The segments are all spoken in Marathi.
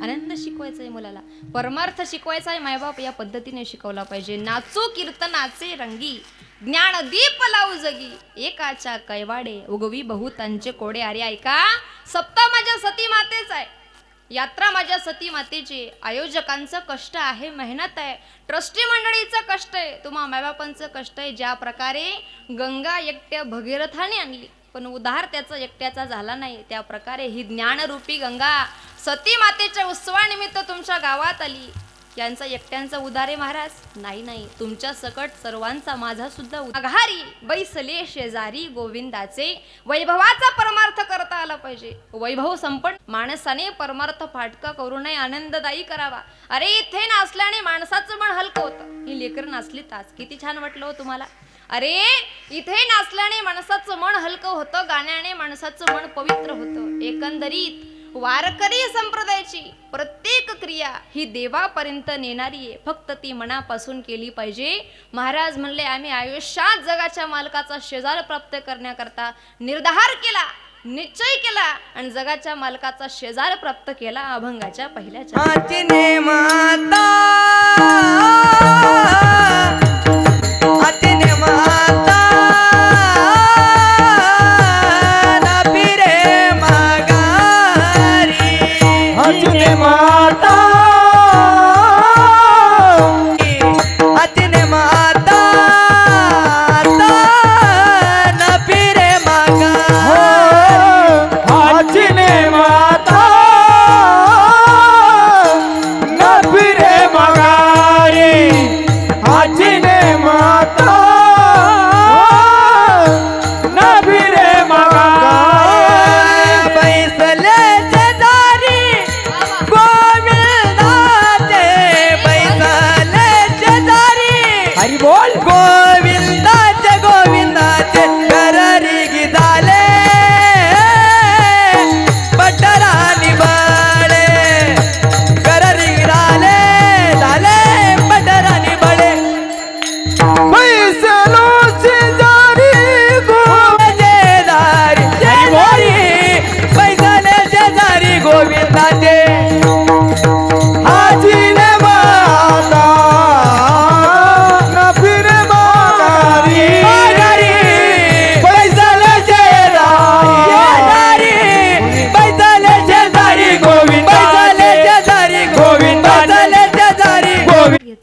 आनंद शिकवायचा आहे मुलाला, परमार्थ शिकवायचा आहे, मायबाप या पद्धतीने शिकवला पाहिजे. नाचू कीर्तनाचे रंगी, ज्ञान दीप लावू जगी, एकाच्या कैवाडे उगवी बहुतांचे कोडे. अरे ऐका, सप्ताह माझ्या सती मातेच आहे, यात्रा माझ्या सती मातेची. आयोजकांचं कष्ट आहे, मेहनत आहे, ट्रस्टी मंडळीचं कष्ट आहे, तुम्हा मायबापांचं कष्ट आहे. ज्या प्रकारे गंगा एकट्या भगीरथाने आणली पण उद्धार त्याचा एकट्याचा झाला नाही, त्या प्रकारे ही ज्ञानरूपी गंगा सती मातेच्या उत्सवानिमित्त तुमच्या गावात आली. यांचा एकट्यांचा उद्धार आहे महाराज? नाही नाही, तुमच्या सकट सर्वांचा, माझा सुद्धा आघारी बैसले शेजारी गोविंदाचे. वैभवाचा परमार्थ करता आला पाहिजे. वैभव संपन्न माणसाने परमार्थ फाटका करू नये, आनंददायी करावा. अरे इथे नाचल्याने माणसाचं मन हलकं होतं. ही लेकर नाचली तास किती छान वाटलं हो तुम्हाला. अरे इथे नाचल्याने माणसाचं मन हलकं होतं, गाण्याने माणसाचं मन पवित्र होतं. एकंदरीत वारकरी संप्रदायाची प्रत्येक क्रिया ही देवापर्यंत नेणारी आहे, फक्त ती मनापासून केली पाहिजे. महाराज म्हणले, आम्ही आयुष्यात जगाच्या मालकाचा शेजार प्राप्त करण्याकरता निर्धार केला, निश्चय केला आणि जगाच्या मालकाचा शेजार प्राप्त केला अभंगाच्या पहिल्याच्या.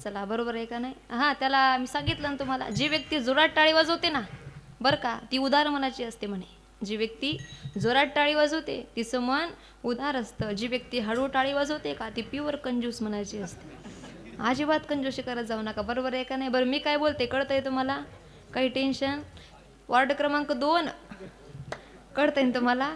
चला बरोबर आहे का नाही? हा, त्याला मी सांगितलं ना तुम्हाला, जी व्यक्ती जोरात टाळी वाजवते ना बरं का, ती उदार मनाची असते म्हणे. जी व्यक्ती जोरात टाळी वाजवते तिचं मन उदार असतं. जी व्यक्ती हळू टाळी वाजवते का, ती प्युअर कंजूस मनाची असते. अजिबात कंजूसी करत जाऊ नका, बरोबर आहे का नाही? बरं मी काय बोलते कळतंय तुम्हाला? काही टेन्शन? वॉर्ड क्रमांक 2 कळतंय ना तुम्हाला?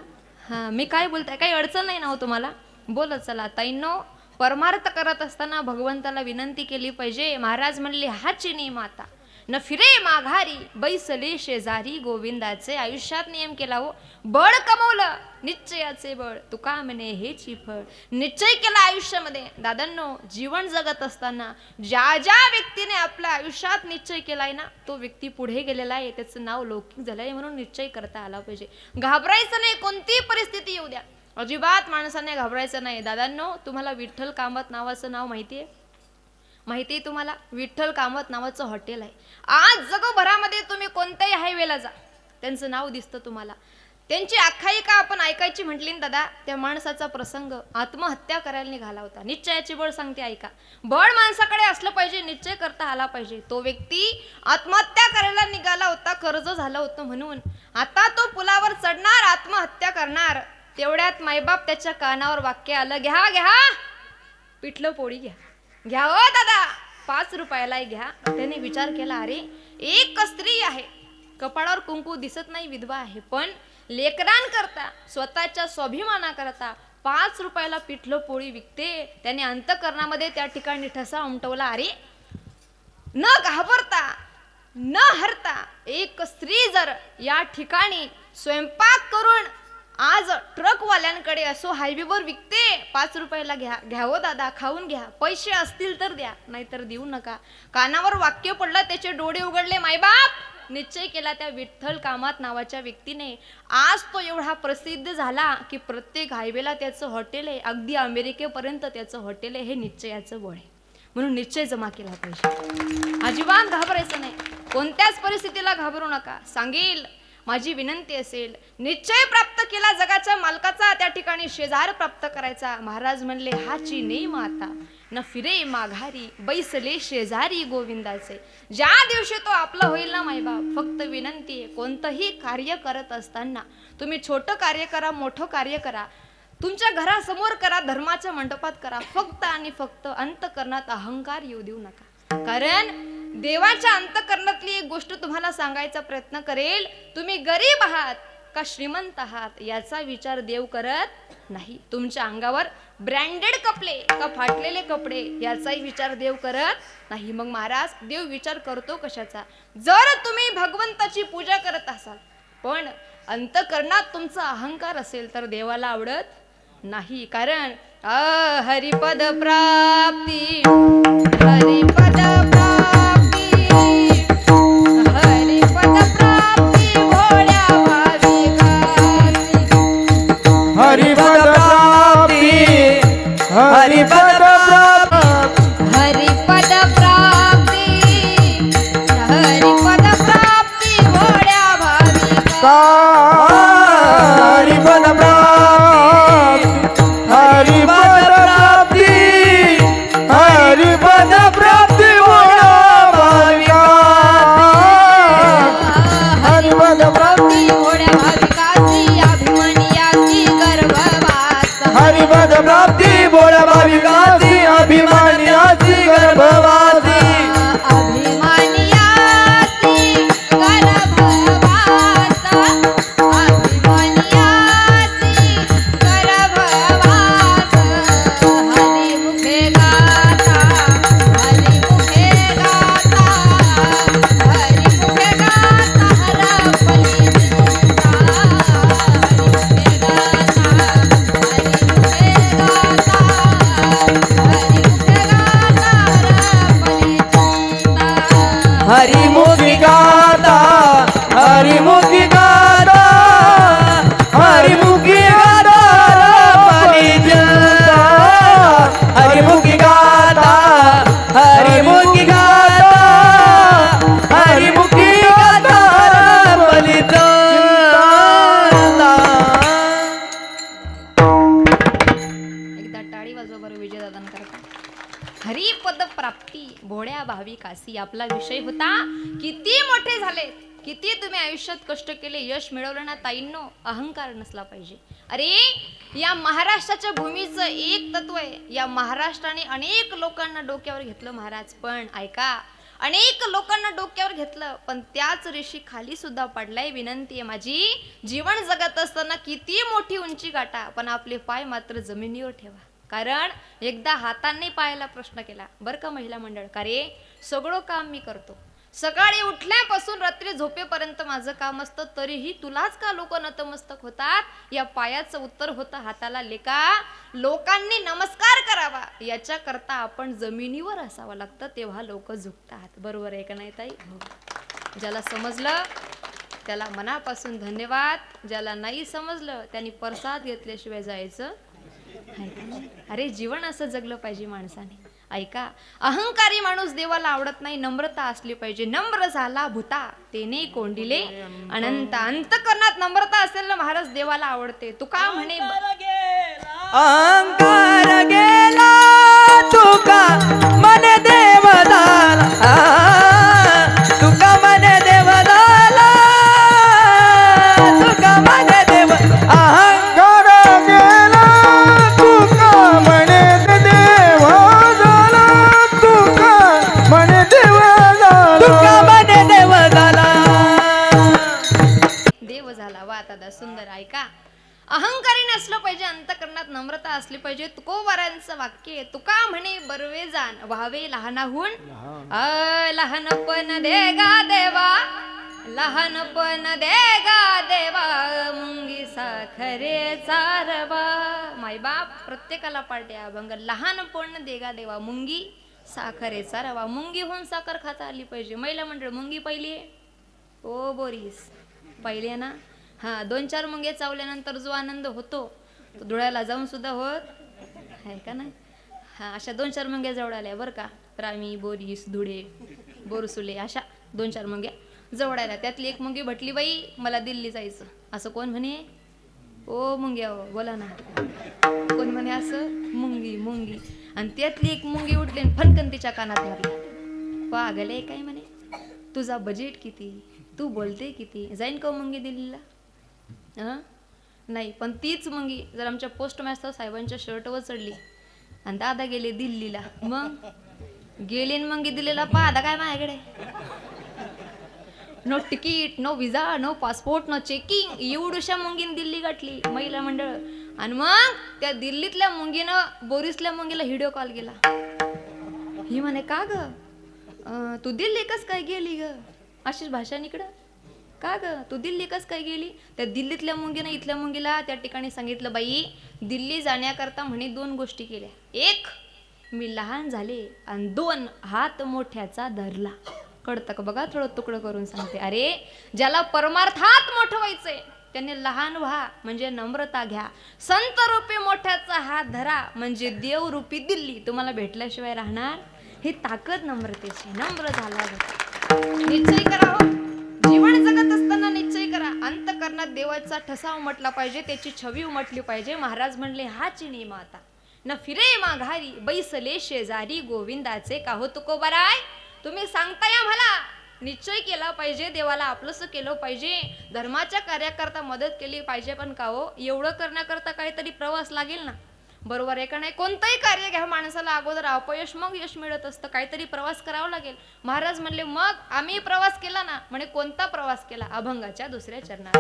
हां, मी काय बोलते काही अडचण नाही ना हो तुम्हाला? बोलत चला. ताईंनो, परमार्थ करत असताना भगवंताला विनंती केली पाहिजे. महाराज म्हणले, हाची नियम आता न फिरे माघारी, बैसले शेजारी गोविंदाचे. आयुष्यात नियम केला हो, बळ कमवलं निश्चयाचे बळ, तुका म्हणे हेची फळ. निश्चय केला आयुष्यामध्ये. दादांनो, जीवन जगत असताना ज्या ज्या व्यक्तीने आपल्या आयुष्यात निश्चय केलाय ना, तो व्यक्ती पुढे गेलेला आहे, त्याचं नाव लौकिक झालंय. म्हणून निश्चय करता आला पाहिजे. घाबरायचं नाही, कोणतीही परिस्थिती येऊ द्या, अजिबात माणसाने घाबरायचं नाही. दादांनो, तुम्हाला विठ्ठल कामत नावाचं नाव माहिती आहे? माहिती आहे तुम्हाला? विठ्ठल कामत नावाचं हॉटेल आहे. आज जगभरामध्ये तुम्ही कोणत्याही हायवेला जा, त्यांचं नाव दिसतं तुम्हाला. त्यांची आख्यायिका आपण ऐकायची म्हटली ना दादा, त्या माणसाचा प्रसंग आत्महत्या करायला निघाला होता. निश्चयाचे बळ सांगते ऐका. बळ माणसाकडे असलं पाहिजे, निश्चय करता आला पाहिजे. तो व्यक्ती आत्महत्या करायला निघाला होता, कर्ज झालं होतं म्हणून. आता तो पुलावर चढणार, आत्महत्या करणार. तेवढ्यात मायबाप त्याच्या कानावर वाक्य आलं, घ्या घ्या पिठलं पोळी घ्या, घ्या हो दादा, 5 रुपयाला घ्या. त्याने विचार केला, अरे एक स्त्री आहे, कपाळावर कुंकू दिसत नाही, विधवा आहे, पण लेकरांकरता स्वतःच्या स्वाभिमानाकरता 5 रुपयाला पिठलं पोळी विकते. त्याने अंतःकरणामध्ये त्या ठिकाणी ठसा उमटवला, अरे न घाबरता न हरता एक स्त्री जर या ठिकाणी स्वयंपाक करून आज ट्रकवाल्यांकडे असो हायवेवर विकते, 5 रुपयाला घ्या, घ्या हो दादा, खाऊन घ्या, पैसे असतील तर द्या, नाहीतर देऊ नका. कानावर वाक्य पडलं, त्याचे डोळे उघडले. मायबाप निश्चय केला त्या विठ्ठल कामत नावाच्या व्यक्तीने. आज तो एवढा प्रसिद्ध झाला की प्रत्येक हायवेला त्याचं हॉटेल आहे, अगदी अमेरिकेपर्यंत त्याचं हॉटेल आहे. हे निश्चयाचं बळ आहे. म्हणून निश्चय जमा केला पाहिजे. अजिबात घाबरायचं नाही, कोणत्याच परिस्थितीला घाबरू नका. सांगेल माझी विनंती असेल, निश्चय प्राप्त केला जगाच्या मालकाचा, त्या ठिकाणी शेजार प्राप्त करायचा. महाराज म्हणले हाची नेम आता न फिरे माघारी, बैसले शेजारी गोविंदाचे. ज्या दिवशी तो आपला होईल ना मायबाप, फक्त विनंती आहे, कोणतंही कार्य करत असताना तुम्ही छोटं कार्य करा, मोठं कार्य करा, तुमच्या घरासमोर करा, धर्माच्या मंडपात करा, फक्त आणि फक्त अंतकरणात अहंकार येऊ देऊ नका. कारण देवाच्या अंतकरणातली एक गोष्ट तुम्हाला सांगायचा प्रयत्न करेल, तुम्ही गरीब आहात का श्रीमंत आहात याचा विचार देव करत नाही. तुमच्या अंगावर ब्रँडेड कपडे का फाटलेले कपडे याचाही विचार देव करत नाही. मग महाराज देव विचार करतो कशाचा? जर तुम्ही भगवंताची पूजा करत असाल पण अंतकरणात तुमचा अहंकार असेल तर देवाला आवडत नाही. कारण हरिपद प्राप्ती, हरिपद प्राप्ती, हरिपद प्राप्ती भोळ्या भाविकासी. हरिपद प्राप्ती, हरिपद प्राप्ती, हरिपद प्राप्ती, हरिपद प्राप्ती भोळ्या भाविका. हरिपद प्राप्ती, हरिपद प्राप्ती, हरिपद प्राप्ती भोळा भाविका. हरिपद प्राप्ती, भोळ्या भाविकासी अभिमानियासी गर्भवास. हरिपद प्राप्ती भोळा भाविकासी अभिमानियासी गर्भवासी. अभिमानियासी गर्भवास, अभिमानियासी गर्भवास. हरिमुखे गाता, हरिमुखे गाता, हरिमुखे गाता हरपली चिंता. हरिमुखे गाता, हरिमुखे गाता, हरिमुखे गाता हरपली चिंता. हरिमुखी गाता, हरिमुखी गाता, हरिमुखी गाता रपली चिंता. हरिमुखी गाता, हरिमुखी गाता, हरिमुखी गाता रपली चिंता. एकदा टाळी वाजवा बरं विजयदादां करता. हरिपद प्राप्ती भोळ्या भाविकासी आपला विषय होता. किती मोठे झाले, किती तुम्ही आयुष्यात कष्ट केले, यश मिळवलं ना ताईंनो, अहंकार नसला पाहिजे. अरे या महाराष्ट्राच्या भूमीचं एक तत्व आहे, या महाराष्ट्राने अनेक लोकांना डोक्यावर घेतलं महाराज. पण ऐका, अनेक लोकांना डोक्यावर घेतलं पण त्याच रेषी खाली सुद्धा पडलाय. विनंती आहे माझी, जीवन जगत असताना किती मोठी उंची गाठा पण आपले पाय मात्र जमिनीवर ठेवा. कारण एकदा हातांनी पायाला प्रश्न केला बरं का महिला मंडळ, का रे सगळं काम मी करतो, सकाळी उठल्यापासून रात्री झोपेपर्यंत माझं काम असतं, तरीही तुलाच का लोक नतमस्तक होतात? या पायाचं उत्तर होतं हाताला, लेका लोकांनी नमस्कार करावा याच्या करता आपण जमिनीवर असावं लागतं, तेव्हा लोक झुकतात. बरोबर आहे का नाही ताई? हो. ज्याला समजलं त्याला मनापासून धन्यवाद, ज्याला नाही समजलं त्यांनी प्रसाद घेतल्याशिवाय जायचं. अरे जीवन असं जगलं पाहिजे माणसाने. ऐका, अहंकारी माणूस देवाला आवडत नाही, नम्रता असली पाहिजे. नम्र झाला भूता तेने कोंडिले अनंत. अंतकरणात नम्रता असेल ना महाराज देवाला आवडते. तुका म्हणे अहंकार गेला तुका मन देव झाला, तुका मन देव झाला, तुका मन देव. अहंकार गेला तुका मन देव झाला, तुका मन देव झाला, तुका मन देव झाला. देव झाला. वा दादा सुंदर. ऐका, अहंकारी नसलं पाहिजे, अंतकरणात नम्रता असली पाहिजे. तुकोबारांचं वाक्य आहे, तुका म्हणे बरवे जाण व्हावे लहानाहून. लहानपण देगा देवा, लहानपण देगा देवा, मुंगी साखरे चारवा. मायबाप प्रत्येकाला पार्टी अभंग. लहानपण देगा देवा, मुंगी साखरे चारवा. मुंगी होऊन साखर खाता आली पाहिजे. महिला मंडळ मुंगी पहिली आहे, ओ बोरीस पाहिले ना. हा 2-4 मुंगे चावल्यानंतर जो आनंद होतो तो धुळ्याला जाऊन सुद्धा होत आहे का नाही. हा अशा 2-4 मुंग्या जवळ आल्या बरं का. रामी, बोरीस, धुळे, बोरसुले अशा 2-4 मुंग्या जवळ आल्या. त्यातली एक मुंगी म्हटली बाई मला दिल्ली जायचं. असं कोण म्हणे? ओ मुंग्या हो बोला ना. कोण म्हणे असं? मुंगी मुंगी. आणि त्यातली एक मुंगी उठली आणि फनकन तिच्या कानात मारली. पागले काय म्हणे, तुझा बजेट किती, तू बोलते किती, जाईन का मुंगी दिल्लीला? नाही. पण तीच मुंगी जर आमच्या पोस्ट मास्टर साहेबांच्या शर्टवर चढली आणि दादा गेले दिल्लीला, मग गेले मुंगी दिल्लीला पाहता काय माझ्याकडे? No ticket, no visa, no passport, no checking. एवढूशा मुंगीन दिल्ली गाठली महिला मंडळ. आणि मग त्या दिल्लीतल्या मुंगीनं बोरिसल्या मुंगीला व्हिडिओ कॉल केला. ही म्हणे का ग तू दिल्ली कस काय गेली ग? अशीच भाषा इकडं. का ग तू दिल्ली कस काय गेली? त्या दिल्लीतल्या मुंगीनं इथल्या मुंगीला त्या ठिकाणी सांगितलं बाई दिल्ली जाण्याकरता म्हणे 2 गोष्टी केल्या. 1 मी लहान झाले आणि 2 हात मोठ्याचा धरला. कळतं का बघा, थोडं तुकडं करून सांगते. अरे ज्याला परमार्थात मोठं व्हायचंय त्याने लहान व्हा म्हणजे नम्रता घ्या. संत रूपी मोठ्याचा हात धरा म्हणजे देव रूपी दिल्ली तुम्हाला भेटल्याशिवाय राहणार. ही ताकद नम्रतेची. नम्र झाला निश्चय करा हो. जीवन जगत असताना निश्चय करा. अंतकरणात देवाचा ठसा उमटला पाहिजे, त्याची छवी उमटली पाहिजे. महाराज म्हणले हाची नियम आता न फिरे माघारी बैसले शेजारी गोविंदाचे काहो तुकोबाराय. तुम्ही सांगताय आम्हाला निश्चय केला पाहिजे, देवाला आपलंसं केलं पाहिजे, धर्माच्या कार्याकरता मदत केली पाहिजे. पण का हो एवढं करण्याकरता काहीतरी प्रवास लागेल ना. बरोबर आहे का नाही? कोणतंही कार्य घ्या माणसाला अगोदर अपयश मग यश मिळत असतं. काहीतरी प्रवास करावा लागेल. महाराज म्हणले मग आम्ही प्रवास केला ना. म्हणे कोणता प्रवास केला? अभंगाच्या 2ऱ्या चरणात.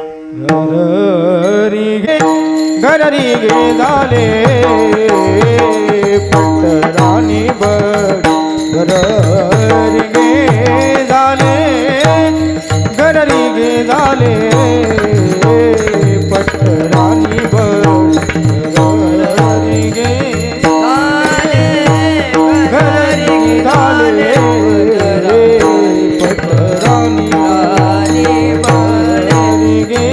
घरी गे झाले पटराणी बड. घरी गे झाले घरी गे झाले पटराणी बड. घरी गे घरी गे झाले पटराणी घरी गे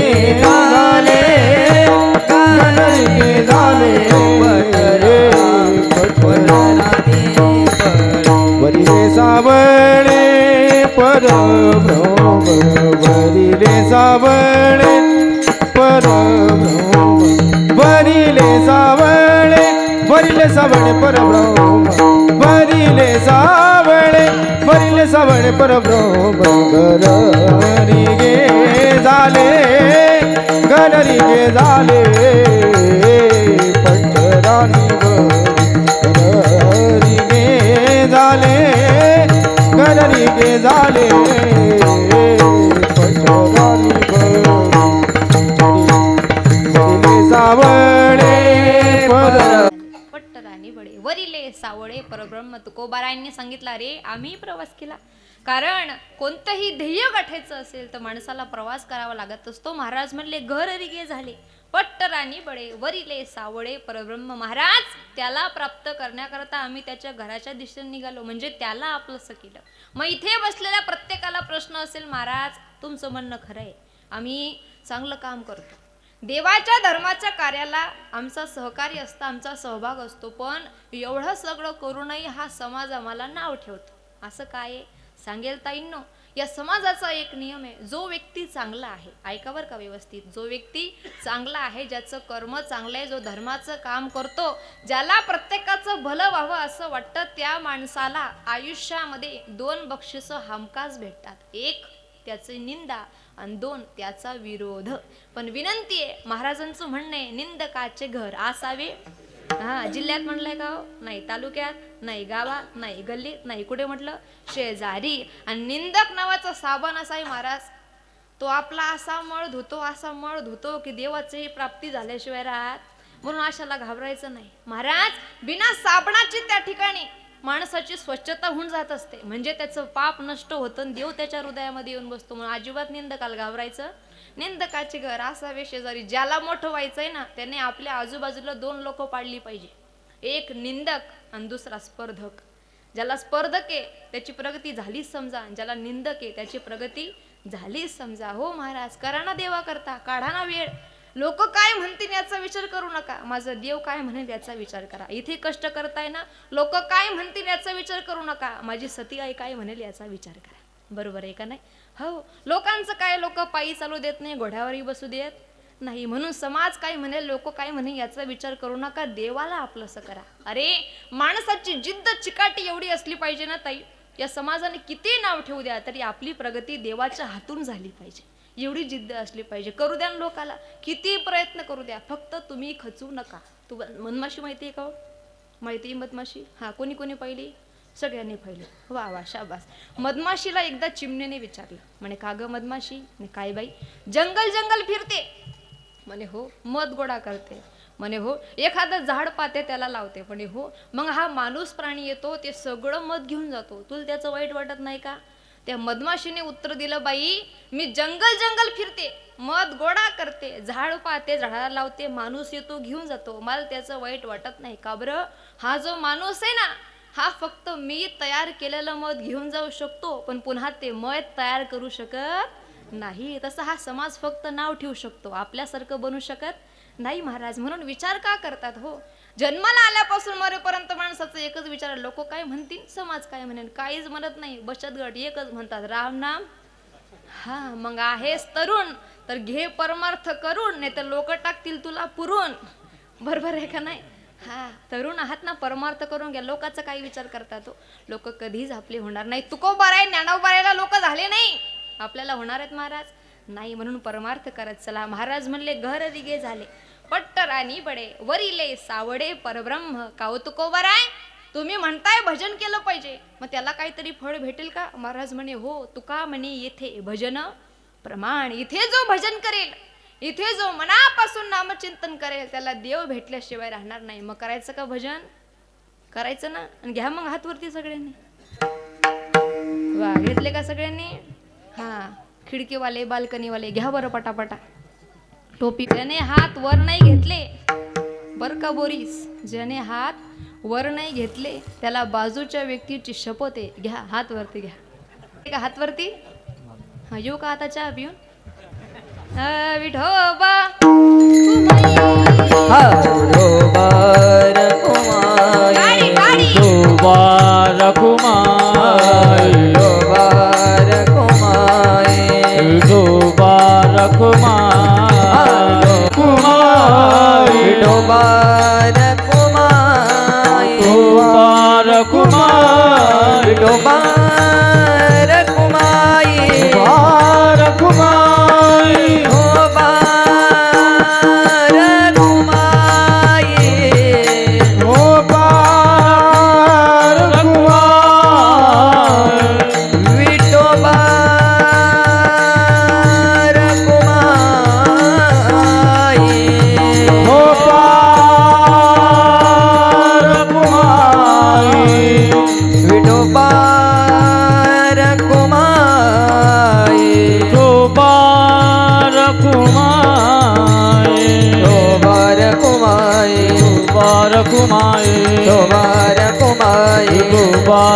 झाले घरी गे झाले वरिले सावळे परब्रह्म. वरिले सावळे परब्रह्म. वरिले सावळे वरिले सावळे परब्रह्म. वरिले सावळे वरिले सावळे परब्रह्म. घरी गे झाले घरी गे झाले पटराणी घरी गे झाले घरी गे झाले पटराणी सावळे पट्टराणी बडे वरिले सावळे परब्रह्म. तुकोबारायांनी सांगितलं रे आम्ही प्रवास केला. कारण कोणतंही ध्येय गाठायचं असेल तर माणसाला प्रवास करावा लागत असतो. महाराज म्हणले घरी गे झाले पट्टराणी बडे वरिले सावळे परब्रह्म. महाराज त्याला प्राप्त करण्याकरता आम्ही त्याच्या घराच्या दिशेने निघालो म्हणजे त्याला आपलंसं केलं. मग इथे बसलेल्या प्रत्येकाला प्रश्न असेल महाराज तुमचं म्हणणं खरं आहे, आम्ही चांगलं काम करतो, देवाच्या धर्माच्या कार्याला आमचा सहकार्य असतं, आमचा सहभाग असतो, पण एवढं सगळं करूनही हा समाज आम्हाला नाव ठेवतो. असं काय आहे? सांगेल ताईंनो, या समाजाचा एक नियम आहे, जो व्यक्ती चांगला आहे, ऐका बरं का व्यवस्थित, जो व्यक्ती चांगला आहे, ज्याचं कर्म चांगलं आहे, जो धर्माचं काम करतो, ज्याला प्रत्येकाचं भलं व्हावं असं वाटतं, त्या माणसाला आयुष्यामध्ये 2 बक्षिसं हमखास भेटतात. 1 त्याची निंदा आणि 2 त्याचा विरोध. पण विनंती आहे, महाराजांचं म्हणणं आहे निंदकाचे घर असावे. जिल्ह्यात म्हणलंय का? नाही. तालुक्यात नाही, गावात नाही, गल्लीत नाही, कुठे म्हटलं? शेजारी. आणि निंदक नावाचा साबण असाय महाराज, तो आपला असा मळ धुतो, असा मळ धुतो की देवाची प्राप्ती झाल्याशिवाय राहत. म्हणून अशाला घाबरायचं नाही. महाराज बिना साबणाची त्या ठिकाणी माणसाची स्वच्छता होऊन जात असते, म्हणजे त्याचं पाप नष्ट होतं, देव त्याच्या हृदयामध्ये येऊन बसतो. म्हणून अजिबात निंदकाला घाबरायचं. निंदकाचे घर असावे शेजारी. ज्याला मोठं व्हायचंय ना त्याने आपल्या आजूबाजूला 2 लोक पाळली पाहिजे, एक निंदक आणि दुसरा स्पर्धक. ज्याला स्पर्धक आहे त्याची प्रगती झालीच समजा, ज्याला निंदक आहे त्याची प्रगती झाली समजा. हो महाराज, करा ना देवा करता, काढा ना वेळ. लोक काय म्हणतील याचा विचार करू नका, माझं देव काय म्हणेल याचा विचार करा. इथे कष्ट करताय ना, लोक काय म्हणतील याचा विचार करू नका, माझी सती आई काय म्हणेल याचा विचार करा. बरोबर आहे का नाही? हो, लोकांचं काय, लोक पायी चालू देत नाही, घोड्यावरही बसू देत नाही. म्हणून समाज काय म्हणेल, लोक काय म्हणेल याचा विचार करू नका, देवाला आपलंसं करा. अरे माणसाची जिद्द चिकाटी एवढी असली पाहिजे ना ताई, या समाजाने किती नाव ठेवू द्या तरी आपली प्रगती देवाच्या हातून झाली पाहिजे, एवढी जिद्द असली पाहिजे. करू द्या लोकाला, किती प्रयत्न करू द्या, फक्त तुम्ही खचू नका. तू मधमाशी माहिती आहे का? माहिती आहे मधमाशी? हा, कोणी कोणी पाहिली? सगळ्यांनी पाहिली. वा वा, शाबास. मधमाशीला एकदा चिमणीने विचारलं, म्हणे का ग मधमाशी? काय बाई? जंगल जंगल फिरते. म्हणे हो. मध गोळा करते. म्हणे हो. एखादं झाड पाते त्याला लावते. म्हणे हो. मग हा माणूस प्राणी येतो, ते सगळं मध घेऊन जातो, तुला त्याचं वाईट वाटत नाही का? त्या मधमाशीने उत्तर दिलं, बाई मी जंगल जंगल फिरते, मध गोळा करते, झाड पाहते, झाडाला लावते, माणूस येतो घेऊन जातो, मला त्याचं वाईट वाटत नाही. का बरं? हा जो माणूस आहे ना, हा फक्त मी तयार केलेलं मध घेऊन जाऊ शकतो, पण पुन्हा ते मध तयार करू शकत नाही. तसं हा समाज फक्त नाव ठेवू शकतो, आपल्यासारखं बनू शकत नाही महाराज. म्हणून विचार का करतात? हो, जन्माला आल्यापासून मरेपर्यंत माणसाचं एकच विचार, लोक काय म्हणतील, समाज काय म्हणेल, काहीच म्हणत नाही. बचत गट एकच म्हणतात, राम नाम. हा, मग आहेस तरुण तर घे परमार्थ करून, नाही तर लोक टाकतील तुला पुरून. बरोबर आहे का नाही? हा, तरुण आहात ना, परमार्थ करून घ्या. लोकांचा काही विचार करतात? लोक कधीच आपले होणार नाही. तुकोबाराय ज्ञानोबारायला लोक झाले नाही, आपल्याला होणार आहेत महाराज? नाही. म्हणून परमार्थ करत चला. महाराज म्हणले, घर दिगे झाले पट्टरानी बडे, वरिले सावडे परब्रह्म. काव तुकोबाराय, तुम्ही म्हणताय भजन केलं पाहिजे, मग त्याला काहीतरी फळ भेटेल का? महाराज म्हणे हो. तुका म्हणे येथे भजन प्रमाण, इथे जो भजन करेल, इथे जो मनापासून नामचिंतन करेल, त्याला देव भेटल्याशिवाय राहणार नाही. मग करायचं का भजन? करायचं ना. आणि घ्या मग हातवरती सगळ्यांनी. वा, घेतले का सगळ्यांनी? हा, खिडकीवाले बाल्कनीवाले घ्या बरं पटापटा टोपी. ज्याने हात वर नाही घेतले बर का बोरीस, ज्याने हात वर नाही घेतले त्याला बाजूच्या व्यक्तीची शपथ आहे. घ्या हात वरती, घ्या का हात वरती. हा, येऊ का आता चहा पिऊन? विठोबा विठोबा रखुमाई, विठोबा रखुमाई, विठोबा रखुमाई, विठोबा रखुमाई, विठोबा रखुमाई, विठोबा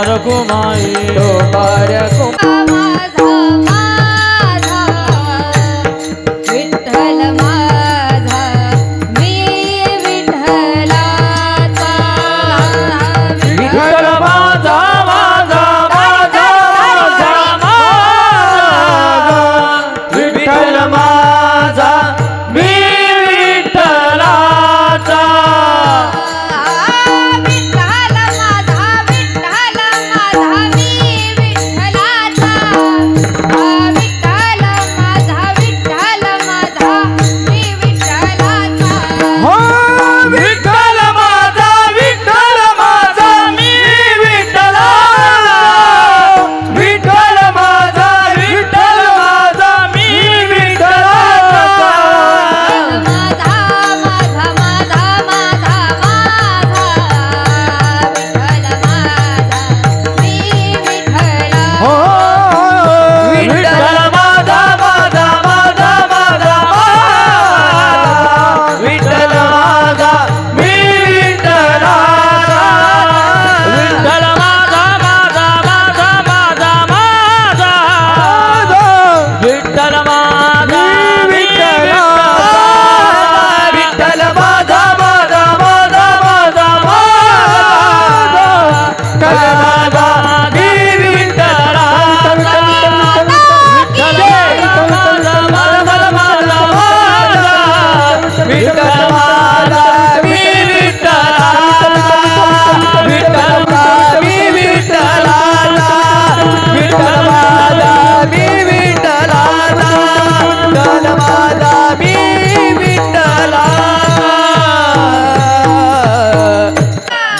रखुमाई, विठोबा रखुमाई, विठ्ठल माझा, मी विठ्ठलाचा. विठ्ठल माझा, माझा, माझा, माझा, विठ्ठल माझा, मी विठ्ठलाचा. विठ्ठल माझा, विठ्ठल माझा, मी विठ्ठलाचा.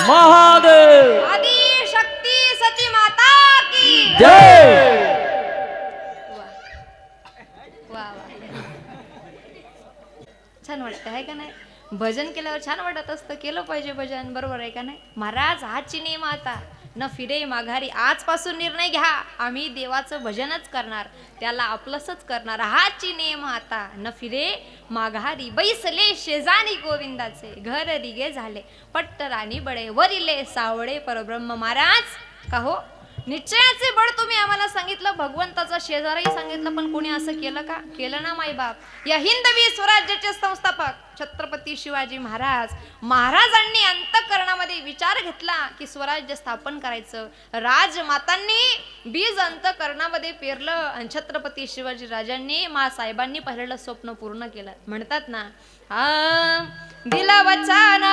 महादेव आदि शक्ती सती माता की जय. वा वा छान वाटतं आहे का नाही. भजन केल्यावर छान वाटत असतं. केलं पाहिजे भजन, बरोबर आहे का नाही. महाराज हाची नेम आता न फिरे माघारी. आजपासून निर्णय घ्या, आम्ही देवाचं भजनच करणार, त्याला आपलंसच करणार. हाची नेम आता न फिरे माघारी. बैसले शेजारी गोविंदाचे घर रिगे झाले पट्टराणी बडे वरिले सावळे परब्रह्म. महाराज का हो निश्चयाचे बळ तुम्ही आम्हाला सांगितलं, भगवंताचा शेजारही सांगितलं, पण कोणी असं केलं का? केलं ना माई बाप. या हिंदवी स्वराज्याचे संस्थापक छत्रपती शिवाजी महाराज, महाराजांनी अंतःकरणामध्ये विचार घेतला की स्वराज्य स्थापन करायचं. राजमातांनी बीज अंतःकरणामध्ये पेरलं आणि छत्रपती शिवाजी राजांनी मा साहेबांनी पहिलं स्वप्न पूर्ण केलं. म्हणतात ना दिला वचन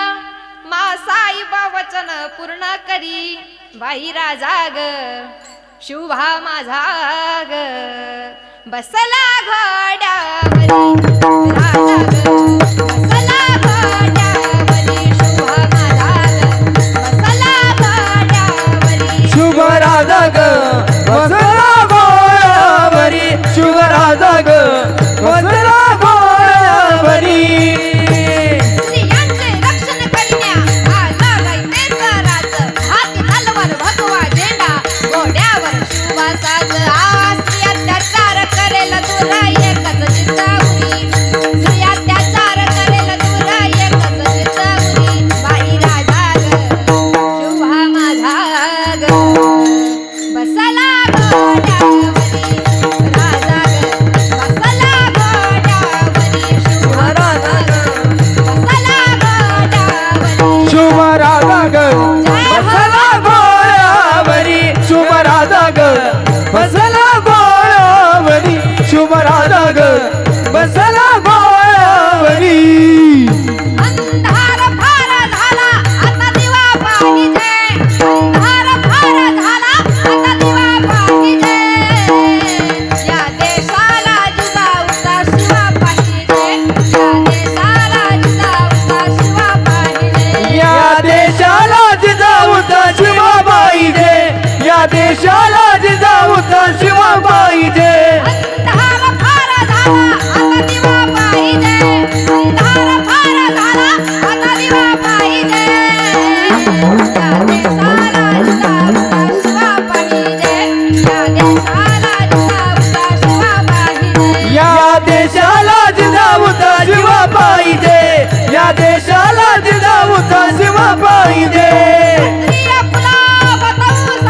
मा साईबा वचन पूर्ण करी. बाई राजा ग शुभा माझा ग बसला घोड्यावरी. राजा ग बसला घोड्यावरी. शुभा माझा ग बसला घोड्यावरी. शुभ राजा ग बसला गोळ्यावरी. शुभ राजा ग बसला गोळ्यावरी. स्त्रियांचे रक्षण करण्या आला गायतेचा राज. हाती तलवार भगवा झेंडा घोड्यावर शुभा साज. स्त्री अत्याचार करेल दूर एकच चित्तावरी. स्त्री अत्याचार करेल दूर एकच चित्तावरी. बाई राजा ग शुभा माझा ग बसला घोड्यावरी. राजा ग बसला घोड्यावरी. शुभा राजा ग बसला घोड्यावरी. शुभ राजा ग बसला गोळ्यावरी. शुभ राजा ग बसला गोळ्यावरी. शुभ राजा ग बसला गोळ्यावरी. अंधार फार झाला आता दिवा पाहिजे. अंधार फार झाला आता दिवा पाहिजे. या देशाला जिजाऊचा शिवा पाहिजे. या देशाला जिजाऊचा शिवा पाहिजे. या देशाला जिजाऊचा शिवा पाहिजे. या देशाला जिजाऊचा शिवा पाहिजे. अंधार फार झाला आता दिवा पाहिजे. अंधार फार झाला आता दिवा पाहिजे. या देशाला जिजाऊचा शिवा पाहिजे. या देशाला जिजाऊचा शिवा पाहिजे. या देशाला जिजाऊचा शिवा पाहिजे. या देशाला जिजाऊचा शिवा पाहिजे. स्त्रिया कुलावतंस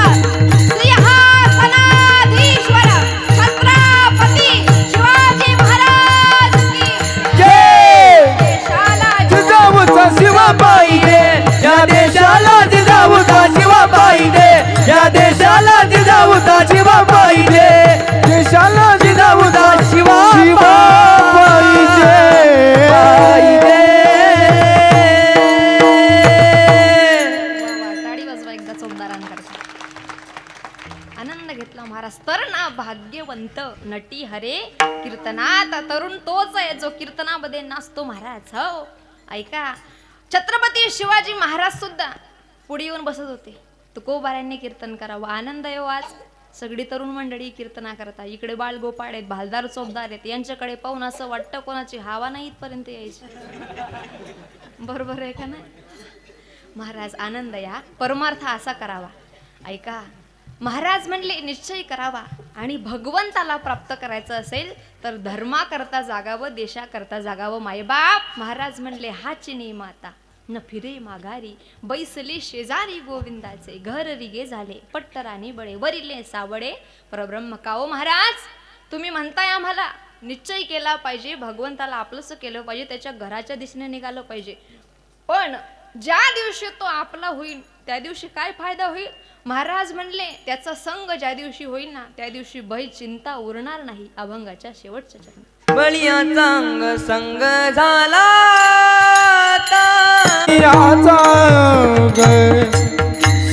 सिंहासनाधीश्वर छत्रपती शिवाजी महाराज की जय. देशाला जिजाऊचा शिवा पाहिजे. या देशाला जिजाऊचा शिवा पाहिजे. या देशाला जिजाऊचा शिवा पाहिजे. देशाला जिजाऊचा शिवा पाहिजे. टाळी वाजवा एकदा चौदारांकरता. आनंद घेतला महाराज. तर ना भाग्यवंत नटी हरे कीर्तनात तरुण तोच आहे जो कीर्तनामध्ये नाचतो महाराज. हो ऐका, छत्रपती शिवाजी महाराज सुद्धा पुढे येऊन बसत होते. तुकोबाऱ्यांनी कीर्तन करावं. आनंद आहे आज. सगळी तरुण मंडळी कीर्तना करता. इकडे बाळगोपाळ आहेत, भालदार चोपदार आहेत. यांच्याकडे पाहून असं वाटतं कोणाची हवा नाही इथपर्यंत यायची. बरोबर आहे का नाही महाराज. आनंद या परमार्थ असा करावा. ऐका, महाराज म्हणले निश्चय करावा आणि भगवंताला प्राप्त करायचं असेल तर धर्माकरता जागावं, देशाकरता जागावं. मायबाप महाराज म्हणले हाची नेम आता न फिरे माघारी. बैसले शेजारी गोविंदाचे घर रिगे झाले पट्टराणी बळे वरिले सावळे परब्रह्म. काओ महाराज, तुम्ही म्हणताय आम्हाला निश्चय केला पाहिजे, भगवंताला आपलंसं केलं पाहिजे, त्याच्या घराच्या दिशेने निघालं पाहिजे. पण ज्या दिवशी तो आपला होईल त्या दिवशी काय फायदा होईल? महाराज म्हणले त्याचा संग ज्या दिवशी होईल ना त्या दिवशी भय चिंता उरणार नाही. अभंगाच्या शेवटच्या चरणी. बळीयाचा अंग संग झाला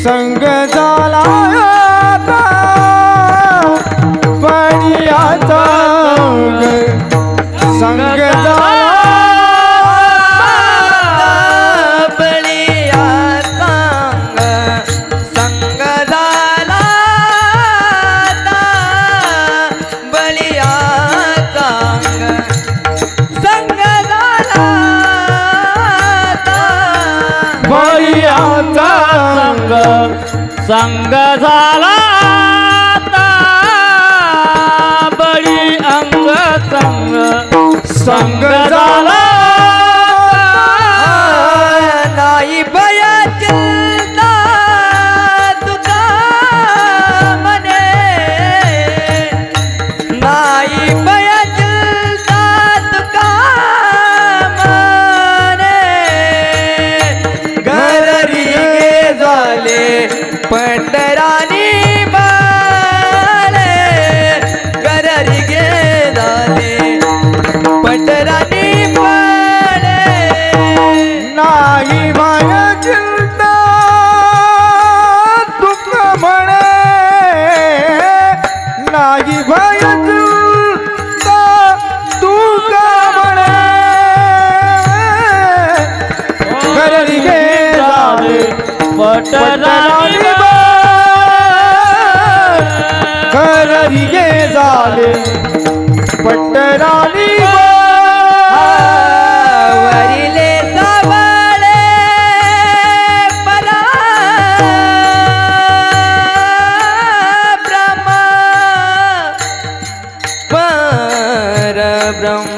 संग झाला बळीयाचा संग झाला बळीयाचा संग झाला आता बळी अंग संग संग झाला नाही भया चिंता तुका मने नाही भया चिंता तुका मने घरी गे झाले पंढरानी बाळे घरी गे झाले पंढरानी बाळे नाही माया चिंता दुःख म्हणे नाही भया चिंता दुःख म्हणे घरी गे झाले पटरानी घरी गे झाले पट्टरानी वरिले सावळे परा ब्रह्म पर ब्रह्म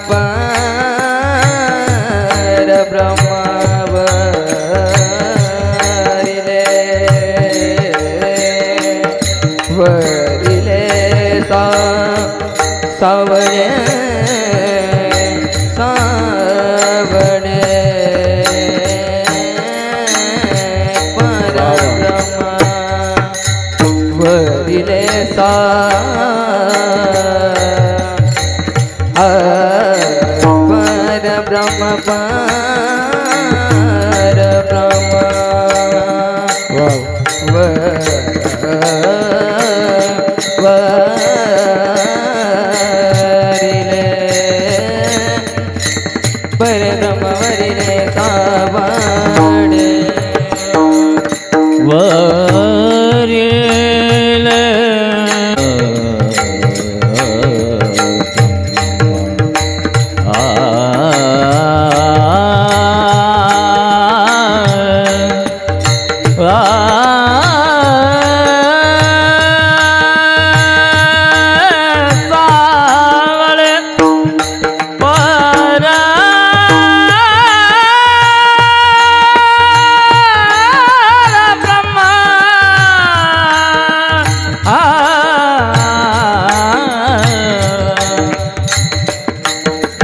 पर ब्रह्म वरिले सावळे सावळे परब्रह्म वरिले परब्रह्म परब्रह्म वरिले सावळे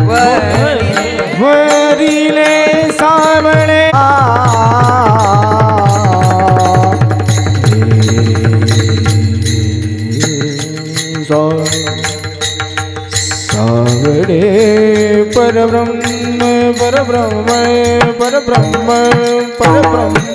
वरिले वरिले सावळे सावळे परब्रह्म परब्रह्म परब्रह्म परब्रह्म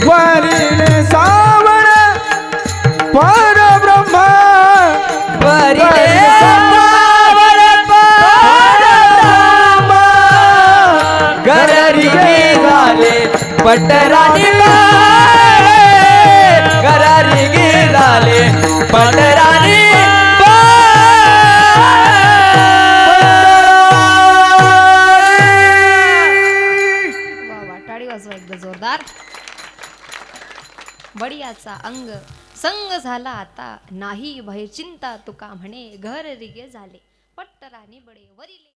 वरिले सावळ परब्रह्म वरिले सावळ परब्रह्म घरी गे झाले पटरानी बाळे घरी गे झाले पटरानी वा वा, टाळी वाजवा एकदा जोरदार. बडियाचा अंग संग झाला आता नाही भय चिंता तुका म्हणे घर रिगे झाले पट्टरानी बडे वरिले